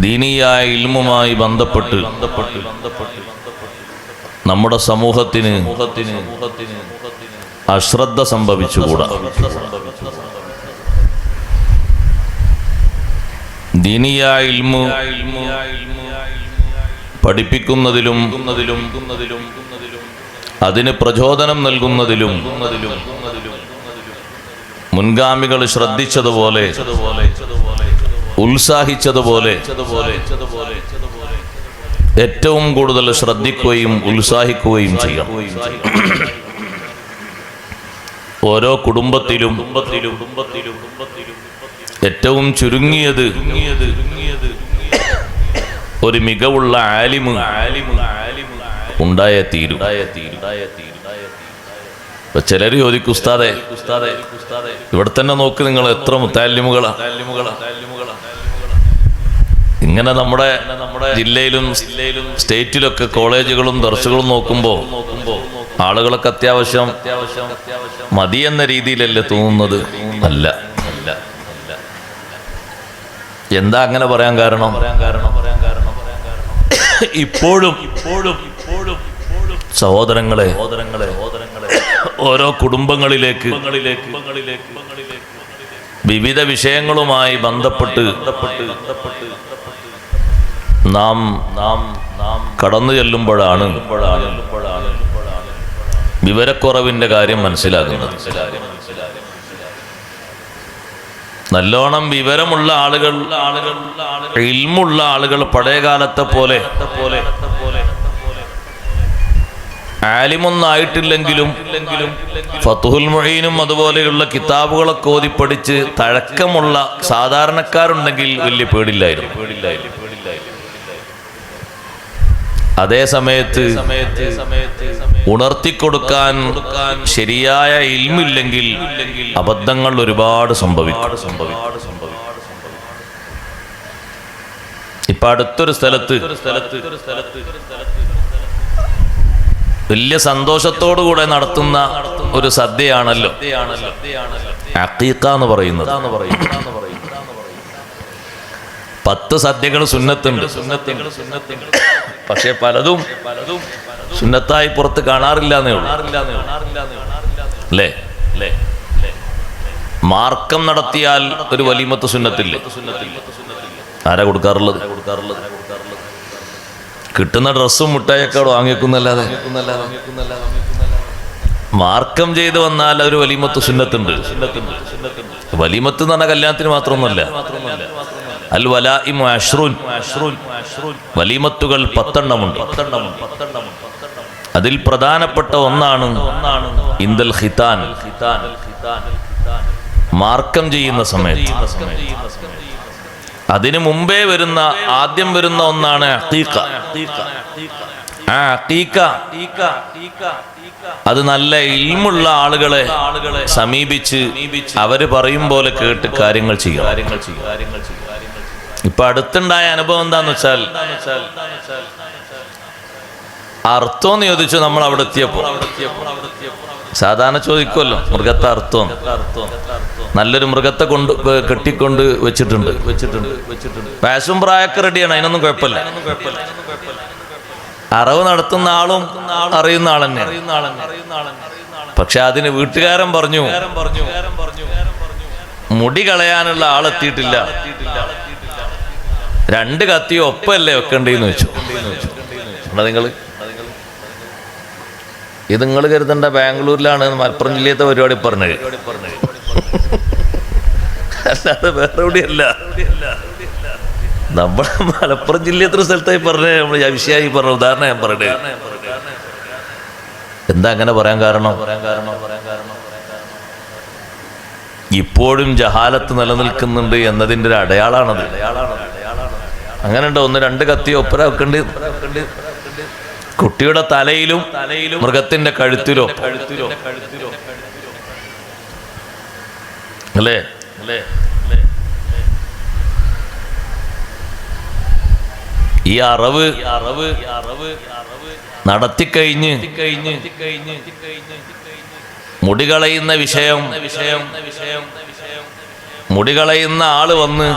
ദീനിയായ ഇൽമുമായി ബന്ധപ്പെട്ട് നമ്മുടെ സമൂഹത്തിന് അശ്രദ്ധ സംഭവിച്ചുകൂടാ. ദീനിയായ ഇൽമു പഠിപ്പിക്കുന്നതിലും അതിന് പ്രചോദനം നൽകുന്നതിലും മുൻഗാമികൾ ശ്രദ്ധിച്ചതുപോലെ ഉത്സാഹിച്ചതുപോലെ ഏറ്റവും കൂടുതൽ ശ്രദ്ധിക്കുകയും ഉത്സാഹിക്കുകയും ചെയ്യണം. ഓരോ കുടുംബത്തിലും ഏറ്റവും ചുരുങ്ങിയത് ഒരു മികവുള്ള ആലിമ് ഉണ്ടായേ തീരും. ചിലർ ചോദിക്കും, ഉസ്താദേ ഇവിടെ തന്നെ നോക്ക്, നിങ്ങൾ എത്ര മുത്താലിമുകളാ. ഇങ്ങനെ നമ്മുടെ ജില്ലയിലും സ്റ്റേറ്റിലൊക്കെ കോളേജുകളും ദർസുകളും നോക്കുമ്പോൾ ആളുകളൊക്കെ അത്യാവശ്യം മതി എന്ന രീതിയിലല്ലേ തോന്നുന്നത്? അല്ല. എന്താ അങ്ങനെ പറയാൻ കാരണം? ഇപ്പോഴും സഹോദരങ്ങളെ ഓരോ കുടുംബങ്ങളിലേക്ക് വിവിധ വിഷയങ്ങളുമായി ബന്ധപ്പെട്ട് നാം കടന്നു ചെല്ലുമ്പോഴാണ് വിവരക്കുറവിന്റെ കാര്യം മനസ്സിലാകുന്നത്. നല്ലോണം വിവരമുള്ള ആളുകൾ, ഇൽമുള്ള ആളുകൾ പഴയ കാലത്തെ പോലെ ആലിമൊന്നും ആയിട്ടില്ലെങ്കിലും ഫത്ഹുൽ മുഈനും അതുപോലെയുള്ള കിതാബുകളൊക്കെ ഓതി പഠിച്ച് തഴക്കമുള്ള സാധാരണക്കാരുണ്ടെങ്കിൽ വലിയ പേടില്ലായിരുന്നു. അതേ സമയത്ത് ഉണർത്തിക്കൊടുക്കാൻ ശരിയായ ഇൽമില്ലെങ്കിൽ അബദ്ധങ്ങൾ ഒരുപാട് സംഭവിക്കും. ഇപ്പൊ അടുത്തൊരു സ്ഥലത്ത് വലിയ സന്തോഷത്തോടുകൂടെ നടത്തുന്ന ഒരു സദ്യയാണല്ലോ അഖീഖ എന്ന് പറയുന്നത്. 10 സദ്യകൾ സുന്നത്തുണ്ട്. പക്ഷെ പലതും സുന്നത്തായി പുറത്ത് കാണാറില്ലെന്നേ ഉള്ളൂ. അല്ലേ? മാർക്കം നടത്തിയാൽ ഒരു വലീമത്ത് സുന്നത്തില്ലേ? ആരാ കൊടുക്കാറുള്ളത്? കിട്ടുന്ന ഡ്രസ്സും മുട്ടായൊക്കെ വാങ്ങിക്കുന്നല്ലാതെ മാർക്കം ചെയ്ത് വന്നാൽ ഒരു വലീമത്ത് സുന്നത്തുണ്ട്. വലീമത്ത് എന്ന് പറഞ്ഞാൽ കല്യാണത്തിന് മാത്രമൊന്നുമല്ല. അൽ വലാഇമു അശ്റുൻ, വലീമത്തുകൾ 10 ഉണ്ട്. അതിൽ പ്രധാനപ്പെട്ട ഒന്നാണ് ഇന്ദൽ ഖിതാൻ, മാർക്കം ചെയ്യുന്ന സമയത്ത്. അതിനു മുമ്പേ ആദ്യം വരുന്ന ഒന്നാണ് അഖീഖ. ആ അഖീഖ അത് നല്ല ഇൽമുള്ള ആളുകളെ സമീപിച്ച് അവര് പറയും പോലെ കേട്ട് കാര്യങ്ങൾ ചെയ്യും. ഇപ്പൊ അടുത്തുണ്ടായ അനുഭവം എന്താന്ന് വെച്ചാൽ, അർത്ഥം ചോദിച്ചു. നമ്മൾ അവിടെ എത്തിയപ്പോ സാധാരണ ചോദിക്കുമല്ലോ മൃഗത്തെ അർത്ഥം. നല്ലൊരു മൃഗത്തെ കെട്ടിക്കൊണ്ട് വെച്ചിട്ടുണ്ട്. വയസ്സും പ്രായമൊക്കെ റെഡിയാണ്, അതിനൊന്നും കുഴപ്പമില്ല. അറവ് നടത്തുന്ന ആളും അറിയുന്ന ആൾ തന്നെ. പക്ഷെ അതിന് വീട്ടുകാരൻ പറഞ്ഞു, മുടി കളയാനുള്ള ആളെത്തിയിട്ടില്ല, 2 കത്തിയോ ഒപ്പല്ലേ വെക്കണ്ടേന്ന് വെച്ചു. ഇത് നിങ്ങൾ കരുതണ്ട ബാംഗ്ലൂരിലാണ്, മലപ്പുറം ജില്ലത്തെ പരിപാടി പറഞ്ഞത്, അല്ലാതെ വേറെ എവിടെയല്ല. നമ്മുടെ മലപ്പുറം ജില്ലത്തെ സ്ഥലത്തായി പറഞ്ഞേ, നമ്മൾ വിഷയമായി പറഞ്ഞ ഉദാഹരണം ഞാൻ പറയണേ. എന്താ അങ്ങനെ പറയാൻ കാരണം? ഇപ്പോഴും ജഹാലത്ത് നിലനിൽക്കുന്നുണ്ട് എന്നതിൻ്റെ ഒരു അടയാളാണത്. അങ്ങനെ ഉണ്ടോ? 1-2 കത്തി ഒപ്പര വെക്കണ്ട്. കുട്ടിയുടെ തലയിലും മൃഗത്തിന്റെ കഴുത്തിലോ അല്ലേ? ഈ അറവ് നടത്തിക്കഴിഞ്ഞ് മുടി കളയുന്ന വിഷയം, മുടി കളയുന്ന ആള് വന്ന്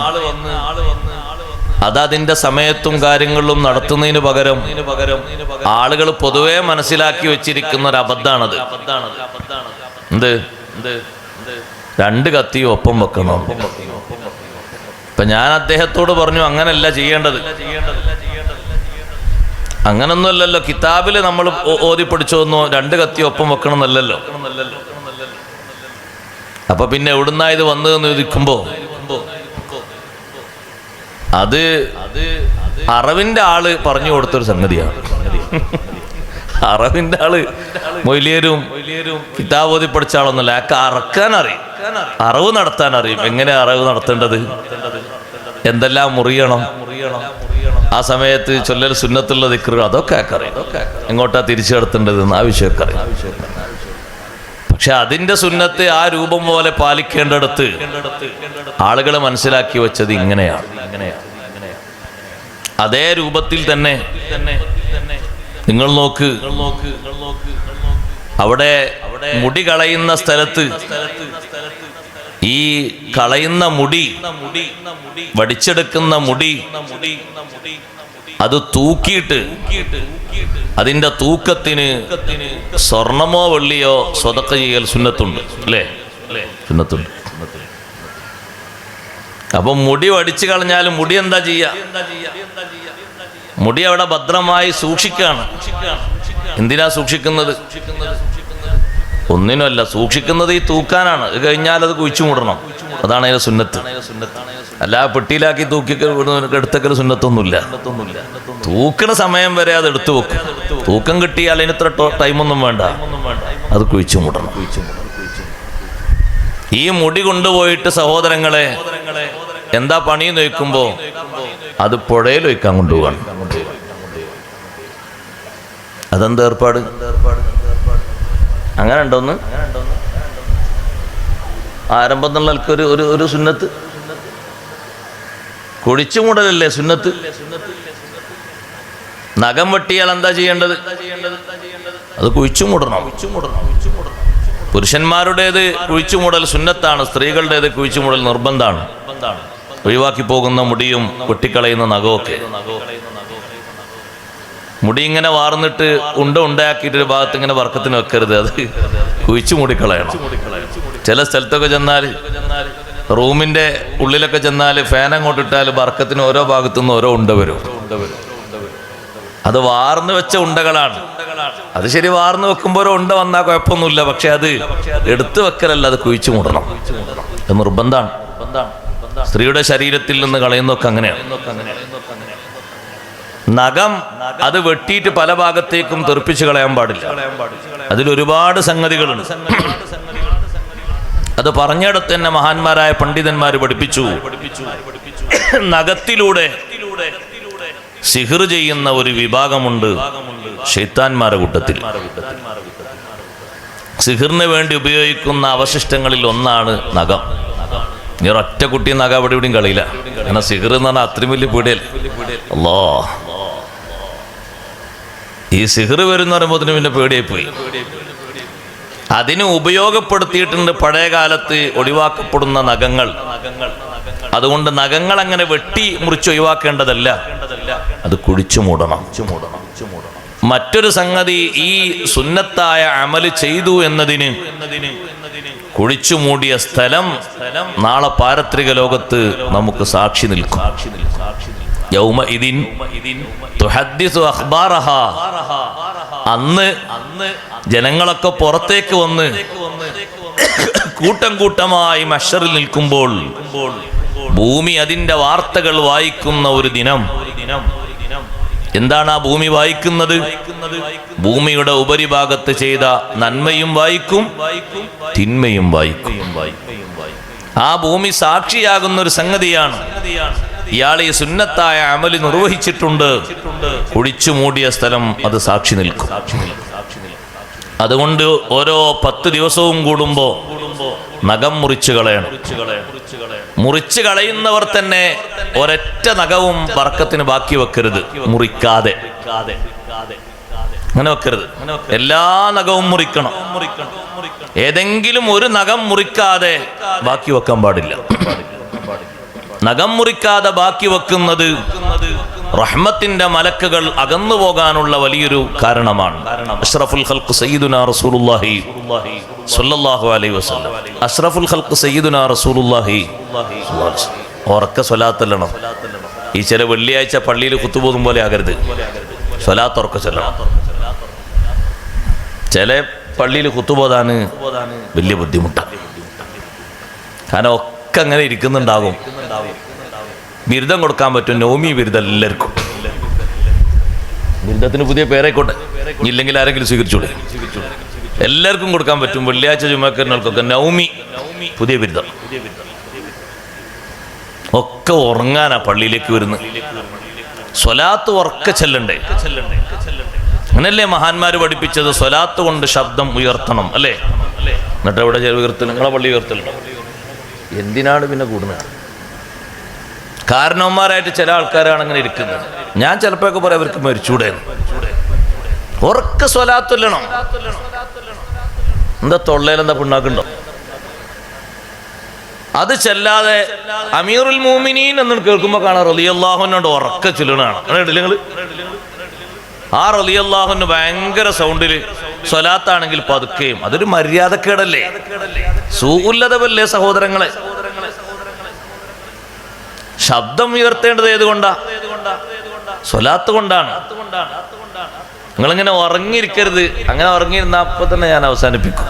അതതിൻ്റെ സമയത്തും കാര്യങ്ങളിലും നടത്തുന്നതിന് പകരം ആളുകൾ പൊതുവെ മനസ്സിലാക്കി വെച്ചിരിക്കുന്ന ഒരു അബദ്ധാണത്. എന്ത് രണ്ട് കത്തിയും ഒപ്പം വെക്കണം. ഇപ്പൊ ഞാൻ അദ്ദേഹത്തോട് പറഞ്ഞു, അങ്ങനല്ല ചെയ്യേണ്ടത്. അങ്ങനൊന്നുമല്ലല്ലോ, കിതാബിൽ നമ്മൾ ഓതി പഠിച്ചോന്നോ രണ്ട് കത്തി ഒപ്പം വെക്കണം എന്നല്ലല്ലോ. അപ്പൊ പിന്നെ എവിടുന്നാ ഇത് വന്നതെന്ന് ചോദിക്കുമ്പോ അത് അറവിന്റെ ആള് പറഞ്ഞു കൊടുത്തൊരു സംഗതിയാണ്. അറവിന്റെ ആള് മൊയ്ലിയരും കിതാബ് ഓതി പഠിച്ച ആളൊന്നുമല്ല. അയാൾക്ക് അറക്കാൻ അറിയും, അറവ് നടത്താൻ അറിയും. എങ്ങനെ അറവ് നടത്തേണ്ടത്, എന്തെല്ലാം മുറിയണം, ആ സമയത്ത് ചൊല്ലൽ സുന്നത്തുള്ള ദിക്റുകൾ, അതൊക്കെ അറിയാം. എങ്ങോട്ടാ തിരിച്ചു നടത്തേണ്ടതെന്ന് ആ വിഷയമൊക്കെ അറിയാം. പക്ഷെ അതിന്റെ സുന്നത്ത് ആ രൂപം പോലെ പാലിക്കേണ്ടടുത്ത് ആളുകൾ മനസ്സിലാക്കി വെച്ചത് ഇങ്ങനെയാണ്. അതേ രൂപത്തിൽ തന്നെ നിങ്ങൾ നോക്ക്, അവിടെ മുടി കളയുന്ന സ്ഥലത്ത് ഈ കളയുന്ന മുടി, വടിച്ചെടുക്കുന്ന മുടി, അത് തൂക്കിയിട്ട് അതിന്റെ തൂക്കത്തിന് സ്വർണമോ വെള്ളിയോ സ്വതക്ക ചെയ്യൽ സുന്നത്തുണ്ട്, അല്ലേ? സുന്നത്തുണ്ട്. അപ്പൊ മുടി വടിച്ചു കളഞ്ഞാലും മുടി എന്താ ചെയ്യാ? മുടി അവിടെ ഭദ്രമായി സൂക്ഷിക്കാണ്. എന്തിനാ സൂക്ഷിക്കുന്നത്? ഒന്നിനുമല്ല, സൂക്ഷിക്കുന്നത് ഈ തൂക്കാനാണ്. ഇത് കഴിഞ്ഞാൽ അത് കുഴിച്ചു മൂടണം. അതാണ് അതിന്റെ സുന്നത്ത്. അല്ല പെട്ടിയിലാക്കി തൂക്കി എടുത്തക്കൽ സുന്നത്തൊന്നുമില്ല. തൂക്കണ സമയം വരെ അത് എടുത്തു വെക്കും. തൂക്കം കിട്ടിയാൽ അതിന് ഇത്ര ടൈമൊന്നും വേണ്ട, അത് കുഴിച്ചു മൂടണം. ഈ മുടി കൊണ്ടുപോയിട്ട് സഹോദരങ്ങളെ എന്താ പണിയെന്ന് ചോദിക്കുമ്പോ അത് പുഴയിൽ വയ്ക്കാൻ കൊണ്ടുപോവാണ്. അതെന്താ ഏർപ്പാട്? അങ്ങനെ ഉണ്ടോന്ന് ആരംഭം എന്നുള്ള ഒരു സുന്നത്ത്. കുഴിച്ചു മൂടലല്ലേ സുന്നത്ത്? നഖം വെട്ടിയാൽ എന്താ ചെയ്യേണ്ടത്? അത് കുഴിച്ചു മൂടണം. പുരുഷന്മാരുടേത് കുഴിച്ചു മൂടൽ സുന്നത്താണ്, സ്ത്രീകളുടേത് കുഴിച്ചു മൂടൽ നിർബന്ധമാണ്. ഒഴിവാക്കി പോകുന്ന മുടിയും വെട്ടിക്കളയുന്ന നഖമൊക്കെ. മുടി ഇങ്ങനെ വാർന്നിട്ട് ഉണ്ടാക്കിയിട്ട് ഒരു ഭാഗത്ത് ഇങ്ങനെ വർക്കത്തിന് വെക്കരുത്, അത് കുഴിച്ചു മൂടിക്കളയണം. ചില സ്ഥലത്തൊക്കെ ചെന്നാൽ, റൂമിന്റെ ഉള്ളിലൊക്കെ ചെന്നാൽ ഫാൻ അങ്ങോട്ട് ഇട്ടാൽ വർക്കത്തിന് ഓരോ ഭാഗത്തുനിന്ന് ഓരോ ഉണ്ട വരും. അത് വാർന്നു വെച്ച ഉണ്ടകളാണ്. അത് ശരി, വാർന്നു വെക്കുമ്പോൾ ഓരോ ഉണ്ട വന്നാൽ കുഴപ്പമൊന്നുമില്ല. പക്ഷെ അത് എടുത്തു വെക്കലല്ല, അത് കുഴിച്ചു മൂടണം. അത് നിർബന്ധമാണ്. സ്ത്രീയുടെ ശരീരത്തിൽ നിന്ന് കളയുന്നതൊക്കെ അങ്ങനെയാണ്. നഖം അത് വെട്ടിയിട്ട് പല ഭാഗത്തേക്കും തെറിപ്പിച്ച് കളയാൻ പാടില്ല. അതിലൊരുപാട് സംഗതികളുണ്ട്. അത് പറഞ്ഞിടത്ത് തന്നെ മഹാന്മാരായ പണ്ഡിതന്മാർ പഠിപ്പിച്ചു. നഖത്തിലൂടെ സിഹിർ ചെയ്യുന്ന ഒരു വിഭാഗമുണ്ട് ശൈത്താന്മാരുടെ കൂട്ടത്തിൽ. സിഹിറിന് വേണ്ടി ഉപയോഗിക്കുന്ന അവശിഷ്ടങ്ങളിൽ ഒന്നാണ് നഖം. നീ ഒറ്റ കുട്ടി നഖം അവിടെ ഇവിടെയും കളിയില്ല. കാരണം സിഹിർ എന്ന് പറഞ്ഞാൽ അത്രയും വലിയ പീടിയല്ലേ. അല്ലോ, ഈ സിഹിർ വരുന്ന പറയുമ്പോൾ പിന്നെ പേടിയായി പോയി. അതിന് ഉപയോഗപ്പെടുത്തിയിട്ടുണ്ട് പഴയ കാലത്ത് ഒഴിവാക്കപ്പെടുന്ന നഖങ്ങൾ. അതുകൊണ്ട് നഖങ്ങൾ അങ്ങനെ വെട്ടി മുറിച്ച് ഒഴിവാക്കേണ്ടതല്ല, അത് കുഴിച്ചു മൂടണം. മറ്റൊരു സംഗതി, ഈ സുന്നത്തായ അമല് ചെയ്തു എന്നതിന് കുഴിച്ചു മൂടിയ സ്ഥലം നാളെ പാരത്രിക ലോകത്ത് നമുക്ക് സാക്ഷി നിൽക്കും. യൗമഇദിൻ തുഹദ്ദിസു അഖ്ബാറഹാ. അന്ന് ജനങ്ങളൊക്കെ പുറത്തേക്ക് വന്ന് കൂട്ടം കൂട്ടമായി മഹ്ശറിൽ നിൽക്കുമ്പോൾ ഭൂമി അതിന്റെ വാർത്തകൾ വായിക്കുന്ന ഒരു ദിനം. എന്താണ് ആ ഭൂമി വായിക്കുന്നത്? ഭൂമിയുടെ ഉപരിഭാഗത്ത് ചെയ്ത നന്മയും വായിക്കും, തിന്മയും വായിക്കും. ആ ഭൂമി സാക്ഷിയാകുന്ന ഒരു സംഗതിയാണ്. ഇയാൾ ഈ സുന്നത്തായ അമല് നിർവഹിച്ചിട്ടുണ്ട്, കുഴിച്ചു മൂടിയ സ്ഥലം അത് സാക്ഷി നിൽക്കും. അതുകൊണ്ട് ഓരോ 10 ദിവസവും കൂടുമ്പോ നഖം മുറിച്ചു കളയണം. മുറിച്ചു കളയുന്നവർ തന്നെ ഒരൊറ്റ നഖവും ബർക്കത്തിന് ബാക്കി വെക്കരുത്. മുറിക്കാതെ അങ്ങനെ വെക്കരുത്. എല്ലാ നഖവും മുറിക്കണം. ഏതെങ്കിലും ഒരു നഖം മുറിക്കാതെ ബാക്കി വെക്കാൻ പാടില്ല. നഖം മുറിക്കാതെ ബാക്കി വെക്കുന്നത് റഹ്മത്തിന്റെ മലക്കുകൾ അകന്നു പോകാനുള്ള വലിയൊരു കാരണമാണ്. അഷ്റഫുൽ ഖൽഖ് സയ്യിദുനാ റസൂലുള്ളാഹി സ്വല്ലല്ലാഹു അലൈഹി വസല്ലം. അഷ്റഫുൽ ഖൽഖ് സയ്യിദുനാ റസൂലുള്ളാഹി ഉറക്ക സ്വലാത്തല്ലണം. ഈ ചില വെള്ളിയാഴ്ച പള്ളിയിൽ കുത്തുപോകും പോലെ ആകരുത്. സ്വലാത്ത് ഉറക്ക ചൊല്ലണം. ചില പള്ളിയിൽ കുത്തുപോകാൻ വലിയ ബുദ്ധിമുട്ടാണ്. കാരണം ഒക്കെ അങ്ങനെ ഇരിക്കുന്നുണ്ടാകും. ബിരുദം കൊടുക്കാൻ പറ്റും, നൗമി ബിരുദം എല്ലാവർക്കും. ബിരുദത്തിന് പുതിയ പേരായിക്കോട്ടെ, ഇല്ലെങ്കിൽ ആരെങ്കിലും സ്വീകരിച്ചോളൂ. എല്ലാവർക്കും കൊടുക്കാൻ പറ്റും. വെള്ളിയാഴ്ച ജുമാക്കറിനൊക്കെ നൗമി പുതിയ ബിരുദം. ഒക്കെ ഉറങ്ങാനാ പള്ളിയിലേക്ക് വരുന്നത്. സ്വലാത്ത് ഉറക്ക ചെല്ലണ്ടേ? അങ്ങനല്ലേ മഹാന്മാര് പഠിപ്പിച്ചത്? സ്വലാത്ത് കൊണ്ട് ശബ്ദം ഉയർത്തണം അല്ലേ? എന്നിട്ട് എവിടെ ഉയർത്തണം? നിങ്ങളെ പള്ളി ഉയർത്തലുണ്ടോ? എന്തിനാണ് പിന്നെ കൂടുന്നത്? കാരണവന്മാരായിട്ട് ചില ആൾക്കാരാണ് അങ്ങനെ ഇരിക്കുന്നത്. ഞാൻ ചിലപ്പോഴൊക്കെ പറയാം അവർക്ക് മരിച്ചൂടെ. ഉറക്ക സ്വലാത്തല്ലണം. എന്താ തൊള്ളയിലെന്താ പിണ്ണാക്കുണ്ടോ? അത് ചെല്ലാതെ അമീറുൽ മുഅ്മിനീൻ എന്ന് കേൾക്കുമ്പോൾ കാണാം റളിയല്ലാഹു അൻഹു ഉറക്ക ചൊല്ലണാണ്. നിങ്ങൾ ആ റളിയല്ലാഹു അൻഹു ഭയങ്കര സൗണ്ടിൽ സ്വലാത്താണെങ്കിൽ പതുക്കെയും. അതൊരു മര്യാദക്കേടല്ലേ? സൂഉല്ലദബല്ലേ സഹോദരങ്ങളെ? ശബ്ദം ഉയർത്തേണ്ടത് ഏതുകൊണ്ടാ? സ്വലാത്ത് കൊണ്ടാണ്. നിങ്ങളിങ്ങനെ ഉറങ്ങിയിരിക്കരുത്. അങ്ങനെ ഉറങ്ങിയിരുന്ന അപ്പൊ തന്നെ ഞാൻ അവസാനിപ്പിക്കും.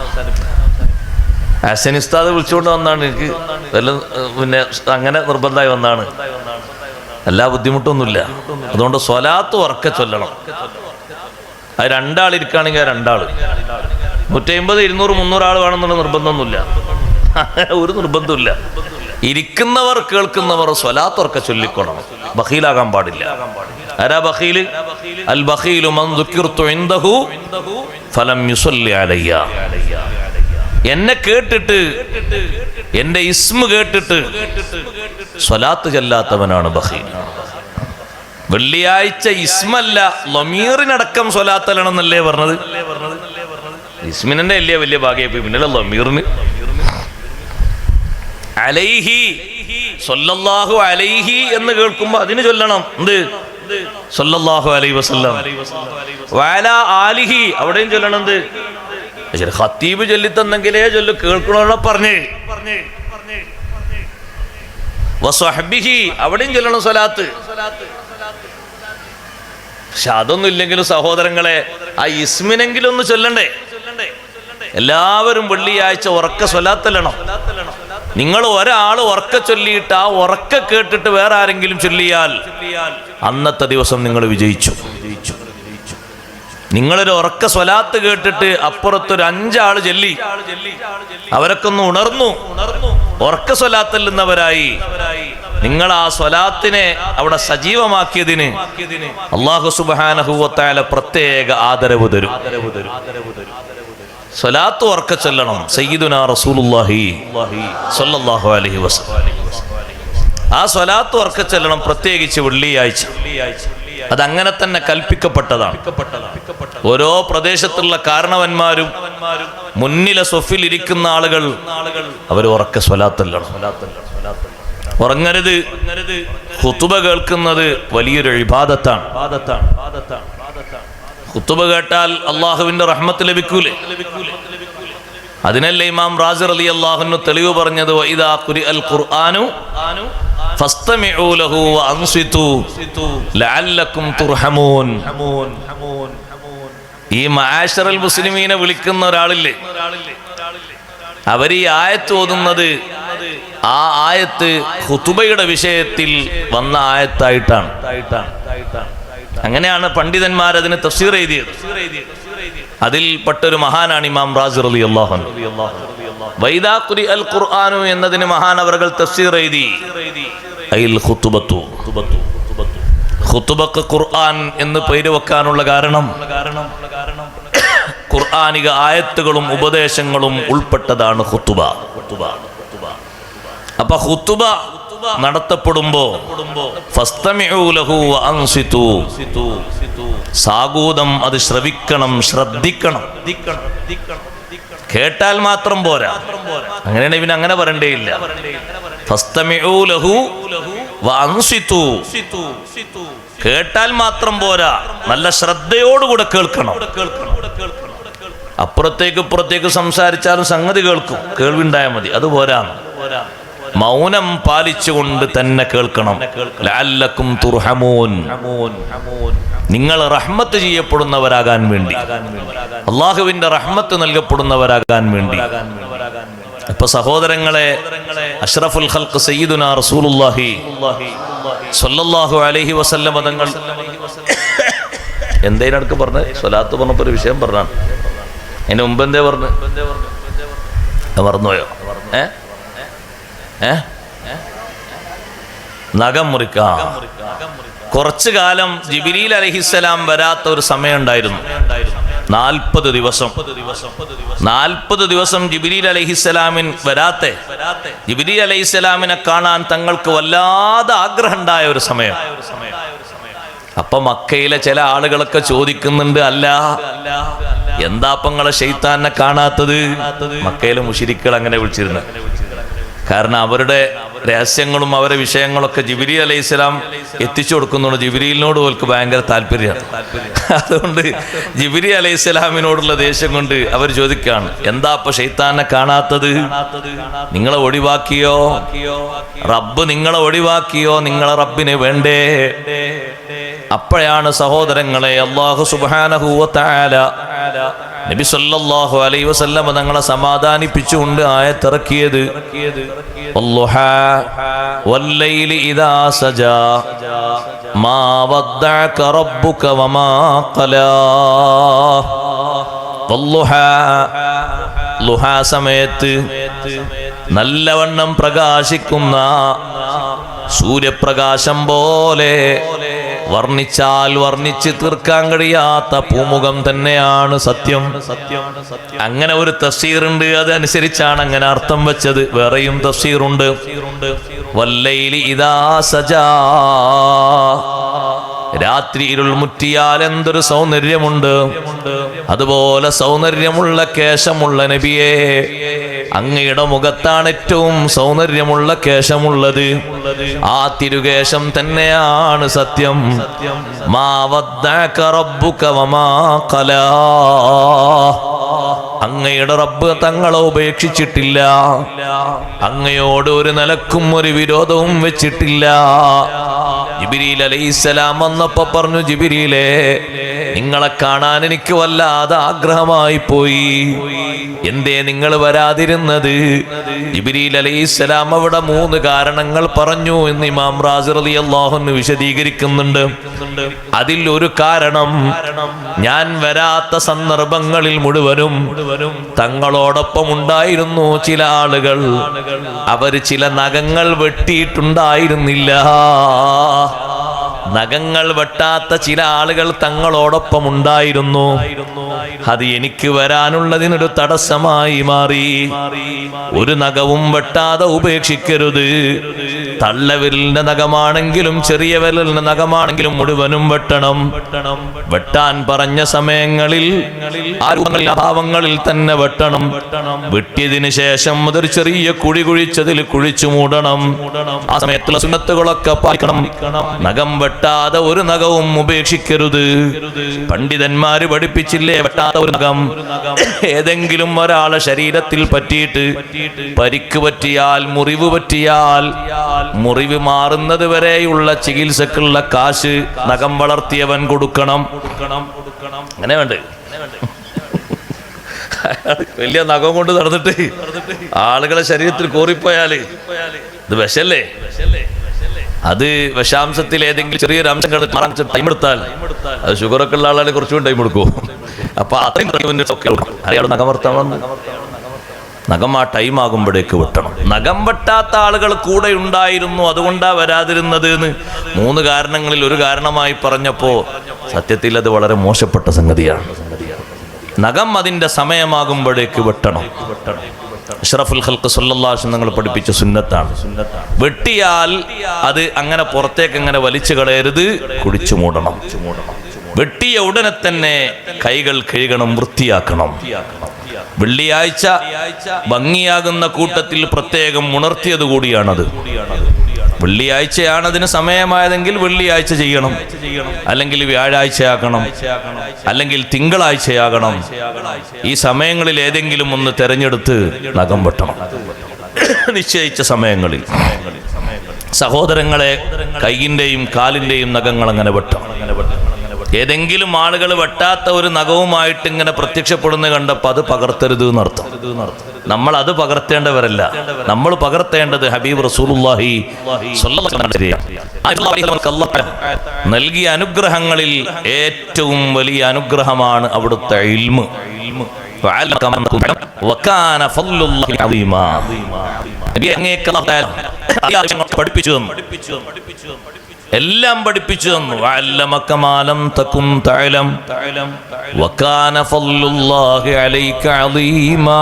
ഹസൻ ഉസ്താദ് വിളിച്ചുകൊണ്ട് വന്നാണ്. എനിക്ക് പിന്നെ അങ്ങനെ നിർബന്ധമായി വന്നാണ്. എല്ലാ ബുദ്ധിമുട്ടൊന്നുമില്ല. അതുകൊണ്ട് സ്വലാത്ത് ഉറക്കെ ചൊല്ലണം. അത് രണ്ടാളിരിക്കുകയാണെങ്കിൽ രണ്ടാള്, 150, 200, 300 ആൾ വേണമെന്നുള്ള നിർബന്ധമൊന്നുമില്ല. ഒരു നിർബന്ധമില്ല. ഇരിക്കുന്നവർ കേൾക്കുന്നവർ സ്വലാത്ത് ഉറക്കെ ചൊല്ലിക്കൊള്ളണം. ബഖീലാകാൻ പാടില്ല. ആരാ ബഖീല്? അൽ ബഖീലു മൻ ദുക്കിർതു ഇൻദഹു ഫലം യുസല്ലി അലയ്യ. എന്നെ കേട്ടിട്ട്, എന്റെ ഇസ്മ കേട്ടിട്ട് സ്വലാത്ത് ചെല്ലാത്തവനാണ് ബഖീൽ. വെള്ളിയാഴ്ച ഇസ്മല്ല ലമീറിനടക്കം സ്വലാത്തല്ലണമെന്നല്ലേ പറഞ്ഞത്? ഇസ്മിനെ അല്ലേ വലിയ ഭാഗ്യമായി, പിന്നെ ലമീറിന്. അലൈഹി, സ്വല്ലല്ലാഹു അലൈഹി എന്ന് കേൾക്കുമ്പോ അതിന് ചൊല്ലണം. എന്ത്? സ്വല്ലല്ലാഹു അലൈഹി വസല്ലം. വഅലാ ആലിഹി, അവിടെയും ചൊല്ലണം. എന്ത്? ഖത്തീബ് ചൊല്ലിത്തന്നെങ്കിലേ ചൊല്ലു, കേൾക്കണോ പറഞ്ഞേ. വസ്വഹ്ബിഹി, അവിടെയും ചൊല്ലണം സ്വലാത്ത്. പക്ഷെ അതൊന്നും ഇല്ലെങ്കിലും സഹോദരങ്ങളെ, ആ ഇസ്മിനെങ്കിലും ഒന്ന് ചൊല്ലണ്ടേ? എല്ലാവരും വെള്ളിയാഴ്ച ഉറക്ക സ്വലാത്തല്ലണം. നിങ്ങൾ ഒരാൾ ഉറക്ക ചൊല്ലിയിട്ട് ആ ഉറക്ക കേട്ടിട്ട് വേറെ ആരെങ്കിലും ചൊല്ലിയാൽ അന്നത്തെ ദിവസം നിങ്ങൾ വിജയിച്ചു. നിങ്ങളൊരു ഉറക്ക സ്വലാത്ത് കേട്ടിട്ട് അപ്പുറത്തൊരു 5 ആള് ചൊല്ലി, അവരൊക്കെ ഒന്ന് ഉണർന്നു, ഉറക്ക സ്വലാത്തല്ലുന്നവരായി. നിങ്ങൾ ആ സ്വലാത്തിനെ അവിടെ സജീവമാക്കിയതിന് അല്ലാഹു സുബ്ഹാനഹു വ തആല പ്രത്യേക ആദരവ് തരും. സ്വലാത്ത് ഉറക്ക ചൊല്ലണം. സയ്യിദുനാ റസൂലുള്ളാഹി സ്വല്ലല്ലാഹു അലൈഹി വസല്ലം. ആ സ്വലാത്ത് ഉറക്ക ചൊല്ലണം, പ്രത്യേകിച്ച് വെള്ളിയാഴ്ച. അതങ്ങനെ തന്നെ കൽപ്പിക്കപ്പെട്ടതാണ്. ഓരോ പ്രദേശത്തുള്ള കാരണവന്മാരും മുന്നിലെ സ്വഫിൽ ഇരിക്കുന്ന ആളുകൾ അവർ ഉറക്ക സ്വലാത്തല്ലണം. ഉറങ്ങരുത്. ഖുതുബ കേൾക്കുന്നത് വലിയൊരു ഇബാദത്താണ്. ഖുതുബ കേട്ടാൽ അള്ളാഹുവിന്റെ റഹ്മത്ത് ലഭിക്കൂലേ? അതിനല്ലേ ഇമാം റാസി റളിയല്ലാഹു അൻഹു തെളിവ് പറഞ്ഞത്, വഇദാ ഖുരിഅൽ ഖുർആനു ഫസ്തമിഉ ലഹു വഅൻസിതു ലഅല്ലകും തുർഹമൂൻ. ഈ മആശറൽ മുസ്ലിമീനെ വിളിക്കുന്ന ഒരാളില്ലേ, അവർ ഈ ആയത്ത് ഓതുന്നത് ആ ആയത്ത് ഖുതുബയുടെ വിഷയത്തിൽ വന്ന ആയത്തായിട്ടാണ്. അങ്ങനെയാണ് പണ്ഡിതന്മാർ അതിന് തഫ്സീർ എഴുതിയത്. അതിൽപ്പെട്ടൊരു മഹാനാണ് ഇമാം റാസി റളിയല്ലാഹു അൻഹു. വൈദാ ഖുരിഅൽ ഖുർആനു എന്നതിന് മഹാനവറുകൾ തഫ്സീർ എഴുതി, അയിൽ ഖുതുബത്തു. ഖുതുബക്ക് ഖുർആൻ എന്ന് പേര് വെക്കാനുള്ള കാരണം ഖുർആനിക ആയത്തുകളും ഉപദേശങ്ങളും ഉൾപ്പെട്ടതാണ് ഖുതുബ. അപ്പൊ ഖുതുബ നടത്തപ്പെടുമ്പോ ഫസ്തമിഉ ലഹു വഅൻസിതു, സാഗൂതം അത് ശ്രവിക്കണം, ശ്രദ്ധിക്കണം. കേട്ടാൽ മാത്രം പോരാ. അങ്ങനെയാണ് ഇവന് അങ്ങനെ പറയണ്ടേയില്ല. ഫസ്തമിഊ ലഹു വഅൻസിതു. കേട്ടാൽ മാത്രം പോരാ, നല്ല ശ്രദ്ധയോടുകൂടെ കേൾക്കണം. അപ്പുറത്തേക്ക് ഇപ്പുറത്തേക്ക് സംസാരിച്ചാലും സംഗതി കേൾക്കും, കേൾവിണ്ടായാൽ മതി, അതുപോരാ. മൗനം പാലിച്ചുകൊണ്ട് തന്നെ കേൾക്കണം. ലഅല്ലക്കും തുർഹമൂൻ, നിങ്ങൾ റഹ്മത്ത് ചെയ്യപ്പെടുന്നവരാകാൻ വേണ്ടി, അള്ളാഹുവിന്റെ റഹ്മത്ത് നൽകപ്പെടുന്നവരാകാൻ വേണ്ടി. ഇപ്പൊ സഹോദരങ്ങളെ, അഷ്റഫുൽ ഖൽഖ് സയ്യിദുനാ റസൂലുള്ളാഹി സ്വല്ലല്ലാഹു അലൈഹി വസല്ലം തങ്ങൾ എന്തേനടുക്ക് പറഞ്ഞ് സ്വലാത്ത് പറഞ്ഞപ്പോ ഒരു വിഷയം പറഞ്ഞാണ്. അതിന് മുമ്പ് എന്തേ പറഞ്ഞു? മറന്നുപോയോ? നഖം മുറിക്കാം. കുറച്ചു കാലം ജിബ്രീൽ അലൈഹിസ്സലാം വരാത്ത ഒരു സമയം ഉണ്ടായിരുന്നു. 40 ദിവസം 40 ദിവസം ജിബ്രീൽ അലൈഹിസ്സലാമിൻ വരാത്ത, ജിബ്രീൽ അലൈഹിസ്സലാമിനെ കാണാൻ തങ്ങൾക്ക് വല്ലാതെ ആഗ്രഹം ഉണ്ടായ ഒരു സമയം. അപ്പൊ മക്കയിലെ ചില ആളുകളൊക്കെ ചോദിക്കുന്നുണ്ട്, അല്ല എന്താപ്പങ്ങളെ ശൈത്താനെ കാണാത്തത്? മക്കയിലെ മുശ്രിക്കുകൾ അങ്ങനെ വിളിച്ചിരുന്നു. കാരണം അവരുടെ രഹസ്യങ്ങളും അവരുടെ വിഷയങ്ങളൊക്കെ ജിബ്രീൽ അലൈഹിസ്സലാം എത്തിച്ചു കൊടുക്കുന്നുണ്ട്. ജിബ്രീലിനോട് അവർക്ക് ഭയങ്കര താല്പര്യമാണ്. അതുകൊണ്ട് ജിബ്രീൽ അലൈഹിസ്സലാമിനോടുള്ള ദേഷ്യം കൊണ്ട് അവർ ചോദിക്കാണ്, എന്താ അപ്പൊ ശൈത്താനെ കാണാത്തത്? നിങ്ങളെ ഒഴിവാക്കിയോ? റബ്ബ് നിങ്ങളെ ഒഴിവാക്കിയോ? നിങ്ങളെ റബ്ബിന് വേണ്ടേ? അപ്പോഴാണ് സഹോദരങ്ങളെ അല്ലാഹു സുബ്ഹാനഹു വ തആല നബി സല്ലല്ലാഹു അലൈഹി വസല്ലം തങ്ങളെ സമാധാനിപ്പിച്ചുകൊണ്ട് ആയത്തിറക്കിയത്, വല്ലുഹാ വല്ലൈലി ഇദാ സജാ മാ വദ്ദഅക റബ്ബുക വമാ ഖലാ. വല്ലുഹാ, ലുഹാ സമയത്ത് നല്ലവണ്ണം പ്രകാശിക്കുന്ന സൂര്യപ്രകാശം പോലെ വർണ്ണിച്ചാൽ വർണ്ണിച്ച് തീർക്കാൻ കഴിയാത്ത പൂമുഖം തന്നെയാണ് സത്യം. അങ്ങനെ ഒരു തഫ്സീറുണ്ട്, അതനുസരിച്ചാണ് അങ്ങനെ അർത്ഥം വെച്ചത്. വേറെയും തഫ്സീറുണ്ട്. വല്ലൈലി ഇദാ സജാ, രാത്രി ഇരുൾ മുറ്റിയാൽ എന്തൊരു സൗന്ദര്യമുണ്ട്. അതുപോലെ സൗന്ദര്യമുള്ള കേശമുള്ള നബിയെ, അങ്ങയുടെ മുഖത്താണ് ഏറ്റവും സൗന്ദര്യമുള്ള കേശമുള്ളത്. ആ തിരുകേശം തന്നെയാണ് സത്യം. മാ വദ്ദഅക റബ്ബുക വമാ ഖലാ, അങ്ങയുടെ റബ്ബ് തങ്ങളെ ഉപേക്ഷിച്ചിട്ടില്ല, അങ്ങയോട് ഒരു നിലക്കും ഒരു വിരോധവും വെച്ചിട്ടില്ല. ജിബ്രീൽ അലൈഹിസ്സലാം വന്നപ്പോ പറഞ്ഞു, ജിബ്രീലേ, നിങ്ങളെ കാണാൻ എനിക്ക് വല്ലാതെ ആഗ്രഹമായി പോയി, എന്തേ നിങ്ങൾ വരാതിരുന്നത്? ജിബ്രീൽ അലൈഹിസ്സലാം അവിടെ 3 കാരണങ്ങൾ പറഞ്ഞു എന്ന് ഇമാം റാസി റളിയല്ലാഹു അൻഹു വിശദീകരിക്കുന്നുണ്ട്. അതിൽ ഒരു കാരണം, ഞാൻ വരാത്ത സന്ദർഭങ്ങളിൽ മുഴുവനും തങ്ങളോടൊപ്പം ഉണ്ടായിരുന്നു ചില ആളുകൾ. അവർ ചില നഖങ്ങൾ വെട്ടിയിട്ടുണ്ടായിരുന്നില്ല. നഖങ്ങൾ വെട്ടാത്ത ചില ആളുകൾ തങ്ങളോടൊപ്പം ഉണ്ടായിരുന്നു. അത് എനിക്ക് വരാനുള്ളതിനൊരു തടസ്സമായി മാറി. ഒരു നഖവും വെട്ടാതെ ഉപേക്ഷിക്കരുത്. തള്ളവിരലിന്റെ നഖമാണെങ്കിലും ചെറിയ വിരലിന്റെ നഖമാണെങ്കിലും മുഴുവനും വെട്ടണം. വെട്ടാൻ പറഞ്ഞ സമയങ്ങളിൽ ആ രൂപങ്ങളിൽ അഭാവങ്ങളിൽ തന്നെ വെട്ടണം. വെട്ടിയതിനു ശേഷം അതൊരു ചെറിയ കുഴി കുഴിച്ചതിൽ കുഴിച്ചു മൂടണം. ആ സമയത്തുള്ള സുന്നത്തുകളൊക്കെ പാലിക്കണം. നഖം വെട്ടാതെ ഒരു നഖവും ഉപേക്ഷിക്കരുത്. പണ്ഡിതന്മാര് പഠിപ്പിച്ചില്ലേ, വെട്ടാത്ത ഒരു നഖം ഏതെങ്കിലും ഒരാളെ ശരീരത്തിൽ പറ്റിയിട്ട് പരിക്ക് പറ്റിയാൽ, മുറിവ് പറ്റിയാൽ, മുറിവ് മാറുന്നത് വരെയുള്ള ചികിത്സക്കുള്ള കാശ് നഖം വളർത്തിയവൻ കൊടുക്കണം. അങ്ങനെ വേണ്ട. വലിയ നഖം കൊണ്ട് നടന്നിട്ട് ആളുകളെ ശരീരത്തിൽ കോറിപ്പോയാല് ഇത് വിഷല്ലേ? അത് വിഷാംശത്തിൽ ഏതെങ്കിലും ചെറിയൊരു അംശം കിടന്ന് ടൈം എടുത്താൽ അത് ഷുഗറൊക്കെ ഉള്ള ആളുകൾ കുറച്ചുകൂടി ടൈം എടുക്കും. അപ്പൊ അത്രയും അയാൾ നഖം വർത്താൻ നഖം ആ ടൈം ആകുമ്പോഴേക്ക് വെട്ടണം. നഖം വെട്ടാത്ത ആളുകൾ കൂടെ ഉണ്ടായിരുന്നു, അതുകൊണ്ടാ വരാതിരുന്നത് എന്ന് 3 കാരണങ്ങളിൽ ഒരു കാരണമായി പറഞ്ഞപ്പോ സത്യത്തിൽ അത് വളരെ മോശപ്പെട്ട സംഗതിയാണ്. നഖം അതിന്റെ സമയമാകുമ്പോഴേക്ക് വെട്ടണം. അഷ്റഫുൽ ഖൽഖ് സല്ലല്ലാഹു അലൈഹി വസല്ലം തങ്ങൾ പഠിപ്പിച്ച സുന്നത്താണ്. വെട്ടിയാൽ അത് അങ്ങനെ പുറത്തേക്ക് അങ്ങനെ വലിച്ചു കളയരുത്, കുഴിച്ചു മൂടണം. വെട്ടിയ ഉടനെ തന്നെ കൈകൾ കഴുകണം, വൃത്തിയാക്കണം. വെള്ളിയാഴ്ച ഭംഗിയാകുന്ന കൂട്ടത്തിൽ പ്രത്യേകം ഉണർത്തിയത് കൂടിയാണത്. വെള്ളിയാഴ്ചയാണ് അതിന് സമയമായതെങ്കിൽ വെള്ളിയാഴ്ച ചെയ്യണം, അല്ലെങ്കിൽ വ്യാഴാഴ്ചയാക്കണം, അല്ലെങ്കിൽ തിങ്കളാഴ്ചയാകണം. ഈ സമയങ്ങളിൽ ഏതെങ്കിലും ഒന്ന് തെരഞ്ഞെടുത്ത് നഖം വെട്ടണം. നിശ്ചയിച്ച സമയങ്ങളിൽ സഹോദരങ്ങളെ, കൈയിന്റെയും കാലിന്റെയും നഖങ്ങൾ അങ്ങനെ വെട്ടണം. ഏതെങ്കിലും ആളുകൾ വെട്ടാത്ത ഒരു നഖവുമായിട്ട് ഇങ്ങനെ പ്രത്യക്ഷപ്പെടുന്ന കണ്ടപ്പോൾ അത് പകർത്തരുത് എന്നർത്ഥം. നമ്മൾ അത് പകർത്തേണ്ടവരല്ല. നമ്മൾ പകർത്തേണ്ടത് ഹബീബ് റസൂലുള്ളാഹി നൽകിയ അനുഗ്രഹങ്ങളിൽ ഏറ്റവും വലിയ അനുഗ്രഹമാണ് അവിടുത്തെ ഇൽമ്. പഠിപ്പിച്ചു തന്നു, എല്ലാം പഠിപ്പിച്ചു തന്നു. വഅല്ലമക മാ ലം തകുൻ തഅലം വകാന ഫളലുല്ലാഹി അലൈക അളീമാ.